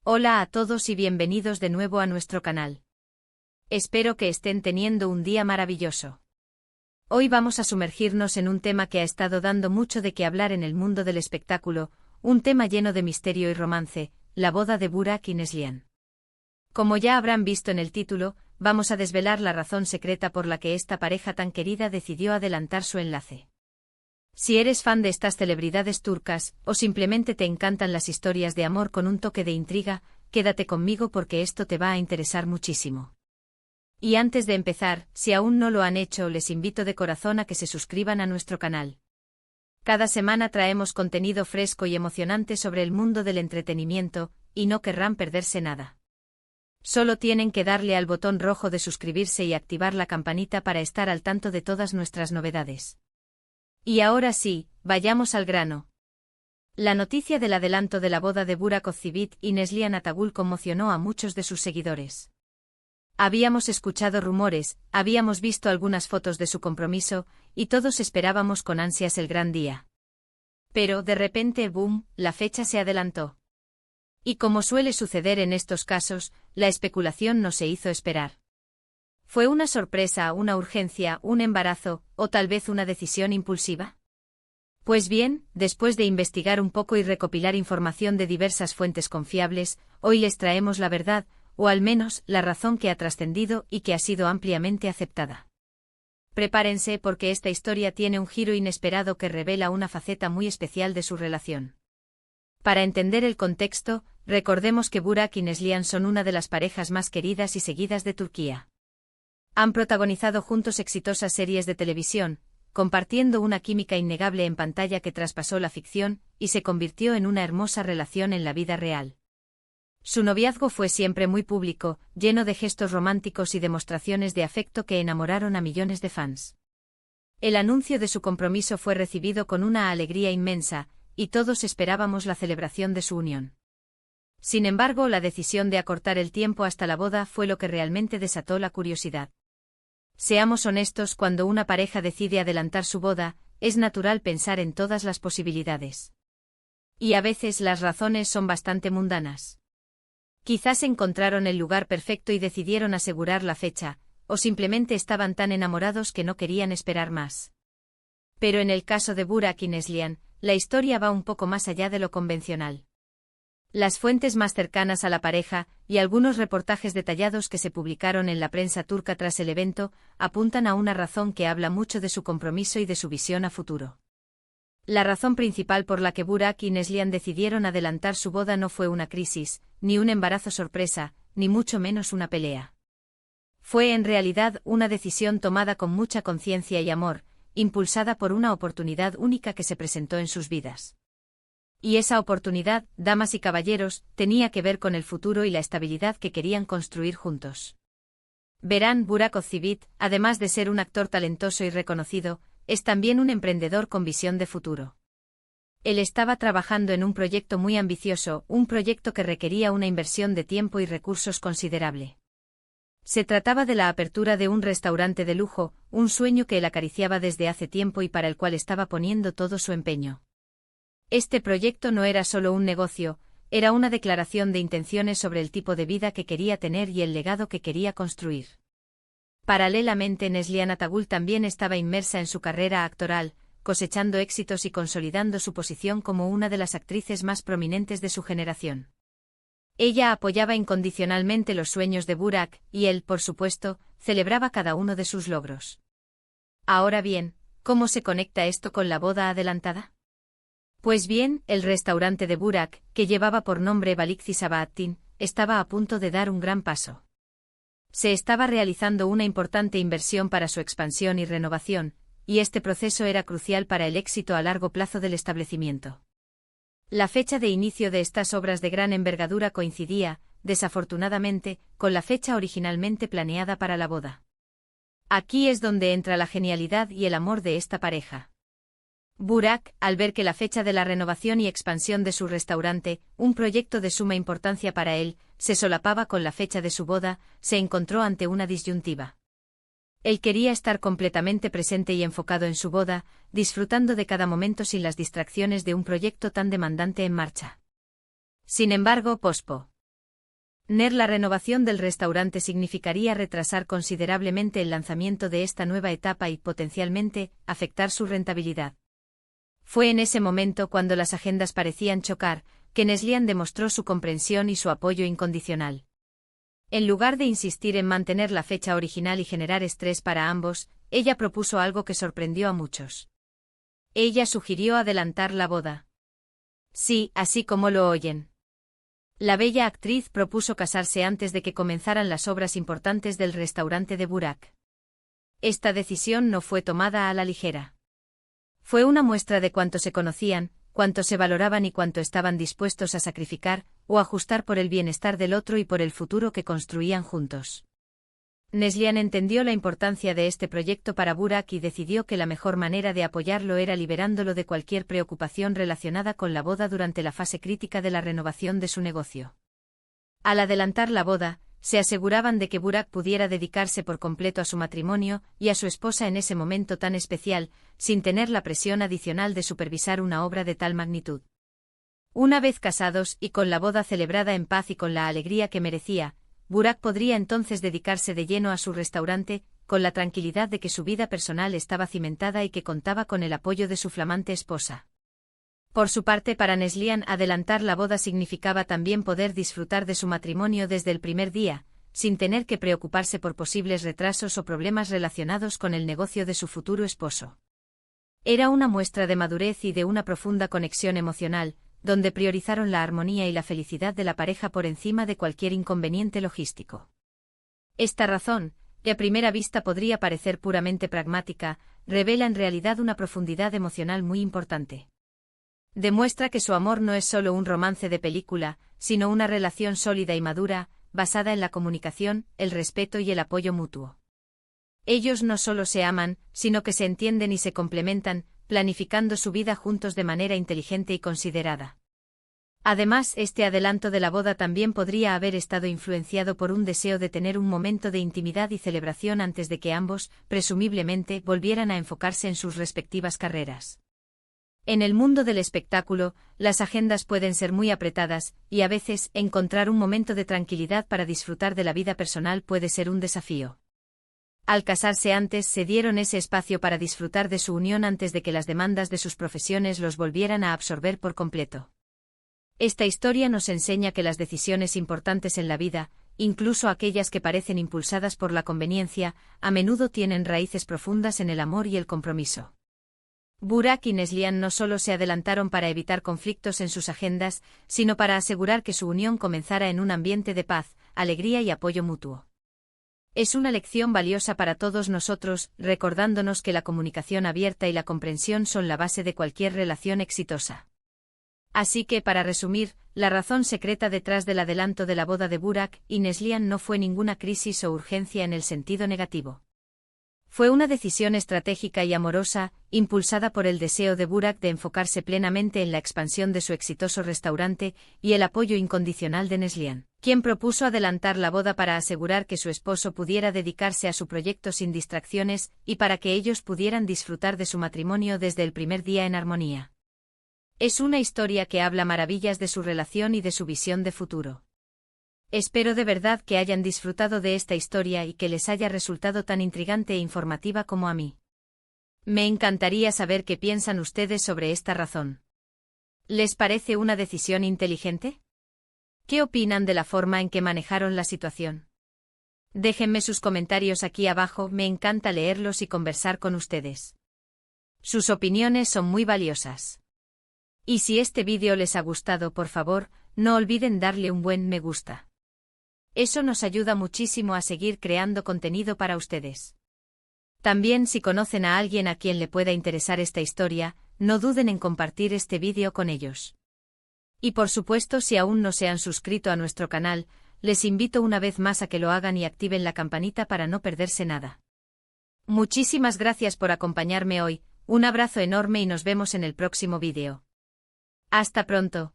Hola a todos y bienvenidos de nuevo a nuestro canal. Espero que estén teniendo un día maravilloso. Hoy vamos a sumergirnos en un tema que ha estado dando mucho de qué hablar en el mundo del espectáculo, un tema lleno de misterio y romance, la boda de Burak y Neslihan. Como ya habrán visto en el título, vamos a desvelar la razón secreta por la que esta pareja tan querida decidió adelantar su enlace. Si eres fan de estas celebridades turcas, o simplemente te encantan las historias de amor con un toque de intriga, quédate conmigo porque esto te va a interesar muchísimo. Y antes de empezar, si aún no lo han hecho, les invito de corazón a que se suscriban a nuestro canal. Cada semana traemos contenido fresco y emocionante sobre el mundo del entretenimiento, y no querrán perderse nada. Solo tienen que darle al botón rojo de suscribirse y activar la campanita para estar al tanto de todas nuestras novedades. Y ahora sí, vayamos al grano. La noticia del adelanto de la boda de Burak Özçivit y Neslihan Atagül conmocionó a muchos de sus seguidores. Habíamos escuchado rumores, habíamos visto algunas fotos de su compromiso, y todos esperábamos con ansias el gran día. Pero, de repente, ¡boom!, la fecha se adelantó. Y como suele suceder en estos casos, la especulación no se hizo esperar. ¿Fue una sorpresa, una urgencia, un embarazo, o tal vez una decisión impulsiva? Pues bien, después de investigar un poco y recopilar información de diversas fuentes confiables, hoy les traemos la verdad, o al menos, la razón que ha trascendido y que ha sido ampliamente aceptada. Prepárense porque esta historia tiene un giro inesperado que revela una faceta muy especial de su relación. Para entender el contexto, recordemos que Burak y Neslihan son una de las parejas más queridas y seguidas de Turquía. Han protagonizado juntos exitosas series de televisión, compartiendo una química innegable en pantalla que traspasó la ficción y se convirtió en una hermosa relación en la vida real. Su noviazgo fue siempre muy público, lleno de gestos románticos y demostraciones de afecto que enamoraron a millones de fans. El anuncio de su compromiso fue recibido con una alegría inmensa, y todos esperábamos la celebración de su unión. Sin embargo, la decisión de acortar el tiempo hasta la boda fue lo que realmente desató la curiosidad. Seamos honestos, cuando una pareja decide adelantar su boda, es natural pensar en todas las posibilidades. Y a veces las razones son bastante mundanas. Quizás encontraron el lugar perfecto y decidieron asegurar la fecha, o simplemente estaban tan enamorados que no querían esperar más. Pero en el caso de Burak y Neslihan, la historia va un poco más allá de lo convencional. Las fuentes más cercanas a la pareja, y algunos reportajes detallados que se publicaron en la prensa turca tras el evento, apuntan a una razón que habla mucho de su compromiso y de su visión a futuro. La razón principal por la que Burak y Neslihan decidieron adelantar su boda no fue una crisis, ni un embarazo sorpresa, ni mucho menos una pelea. Fue en realidad una decisión tomada con mucha conciencia y amor, impulsada por una oportunidad única que se presentó en sus vidas. Y esa oportunidad, damas y caballeros, tenía que ver con el futuro y la estabilidad que querían construir juntos. Verán, Burak Özçivit, además de ser un actor talentoso y reconocido, es también un emprendedor con visión de futuro. Él estaba trabajando en un proyecto muy ambicioso, un proyecto que requería una inversión de tiempo y recursos considerable. Se trataba de la apertura de un restaurante de lujo, un sueño que él acariciaba desde hace tiempo y para el cual estaba poniendo todo su empeño. Este proyecto no era solo un negocio, era una declaración de intenciones sobre el tipo de vida que quería tener y el legado que quería construir. Paralelamente, Neslihan Atagül también estaba inmersa en su carrera actoral, cosechando éxitos y consolidando su posición como una de las actrices más prominentes de su generación. Ella apoyaba incondicionalmente los sueños de Burak, y él, por supuesto, celebraba cada uno de sus logros. Ahora bien, ¿cómo se conecta esto con la boda adelantada? Pues bien, el restaurante de Burak, que llevaba por nombre Balıkçı Sabahattin, estaba a punto de dar un gran paso. Se estaba realizando una importante inversión para su expansión y renovación, y este proceso era crucial para el éxito a largo plazo del establecimiento. La fecha de inicio de estas obras de gran envergadura coincidía, desafortunadamente, con la fecha originalmente planeada para la boda. Aquí es donde entra la genialidad y el amor de esta pareja. Burak, al ver que la fecha de la renovación y expansión de su restaurante, un proyecto de suma importancia para él, se solapaba con la fecha de su boda, se encontró ante una disyuntiva. Él quería estar completamente presente y enfocado en su boda, disfrutando de cada momento sin las distracciones de un proyecto tan demandante en marcha. Sin embargo, La renovación del restaurante significaría retrasar considerablemente el lanzamiento de esta nueva etapa y, potencialmente, afectar su rentabilidad. Fue en ese momento cuando las agendas parecían chocar, que Neslian demostró su comprensión y su apoyo incondicional. En lugar de insistir en mantener la fecha original y generar estrés para ambos, ella propuso algo que sorprendió a muchos. Ella sugirió adelantar la boda. Sí, así como lo oyen. La bella actriz propuso casarse antes de que comenzaran las obras importantes del restaurante de Burak. Esta decisión no fue tomada a la ligera. Fue una muestra de cuánto se conocían, cuánto se valoraban y cuánto estaban dispuestos a sacrificar o ajustar por el bienestar del otro y por el futuro que construían juntos. Neslian entendió la importancia de este proyecto para Burak y decidió que la mejor manera de apoyarlo era liberándolo de cualquier preocupación relacionada con la boda durante la fase crítica de la renovación de su negocio. Al adelantar la boda, se aseguraban de que Burak pudiera dedicarse por completo a su matrimonio y a su esposa en ese momento tan especial, sin tener la presión adicional de supervisar una obra de tal magnitud. Una vez casados y con la boda celebrada en paz y con la alegría que merecía, Burak podría entonces dedicarse de lleno a su restaurante, con la tranquilidad de que su vida personal estaba cimentada y que contaba con el apoyo de su flamante esposa. Por su parte, para Neslian, adelantar la boda significaba también poder disfrutar de su matrimonio desde el primer día, sin tener que preocuparse por posibles retrasos o problemas relacionados con el negocio de su futuro esposo. Era una muestra de madurez y de una profunda conexión emocional, donde priorizaron la armonía y la felicidad de la pareja por encima de cualquier inconveniente logístico. Esta razón, que a primera vista podría parecer puramente pragmática, revela en realidad una profundidad emocional muy importante. Demuestra que su amor no es solo un romance de película, sino una relación sólida y madura, basada en la comunicación, el respeto y el apoyo mutuo. Ellos no solo se aman, sino que se entienden y se complementan, planificando su vida juntos de manera inteligente y considerada. Además, este adelanto de la boda también podría haber estado influenciado por un deseo de tener un momento de intimidad y celebración antes de que ambos, presumiblemente, volvieran a enfocarse en sus respectivas carreras. En el mundo del espectáculo, las agendas pueden ser muy apretadas, y a veces, encontrar un momento de tranquilidad para disfrutar de la vida personal puede ser un desafío. Al casarse antes, se dieron ese espacio para disfrutar de su unión antes de que las demandas de sus profesiones los volvieran a absorber por completo. Esta historia nos enseña que las decisiones importantes en la vida, incluso aquellas que parecen impulsadas por la conveniencia, a menudo tienen raíces profundas en el amor y el compromiso. Burak y Neslian no solo se adelantaron para evitar conflictos en sus agendas, sino para asegurar que su unión comenzara en un ambiente de paz, alegría y apoyo mutuo. Es una lección valiosa para todos nosotros, recordándonos que la comunicación abierta y la comprensión son la base de cualquier relación exitosa. Así que, para resumir, la razón secreta detrás del adelanto de la boda de Burak y Neslian no fue ninguna crisis o urgencia en el sentido negativo. Fue una decisión estratégica y amorosa, impulsada por el deseo de Burak de enfocarse plenamente en la expansión de su exitoso restaurante y el apoyo incondicional de Neslian, quien propuso adelantar la boda para asegurar que su esposo pudiera dedicarse a su proyecto sin distracciones y para que ellos pudieran disfrutar de su matrimonio desde el primer día en armonía. Es una historia que habla maravillas de su relación y de su visión de futuro. Espero de verdad que hayan disfrutado de esta historia y que les haya resultado tan intrigante e informativa como a mí. Me encantaría saber qué piensan ustedes sobre esta razón. ¿Les parece una decisión inteligente? ¿Qué opinan de la forma en que manejaron la situación? Déjenme sus comentarios aquí abajo, me encanta leerlos y conversar con ustedes. Sus opiniones son muy valiosas. Y si este vídeo les ha gustado, por favor, no olviden darle un buen me gusta. Eso nos ayuda muchísimo a seguir creando contenido para ustedes. También, si conocen a alguien a quien le pueda interesar esta historia, no duden en compartir este vídeo con ellos. Y por supuesto, si aún no se han suscrito a nuestro canal, les invito una vez más a que lo hagan y activen la campanita para no perderse nada. Muchísimas gracias por acompañarme hoy, un abrazo enorme y nos vemos en el próximo vídeo. Hasta pronto.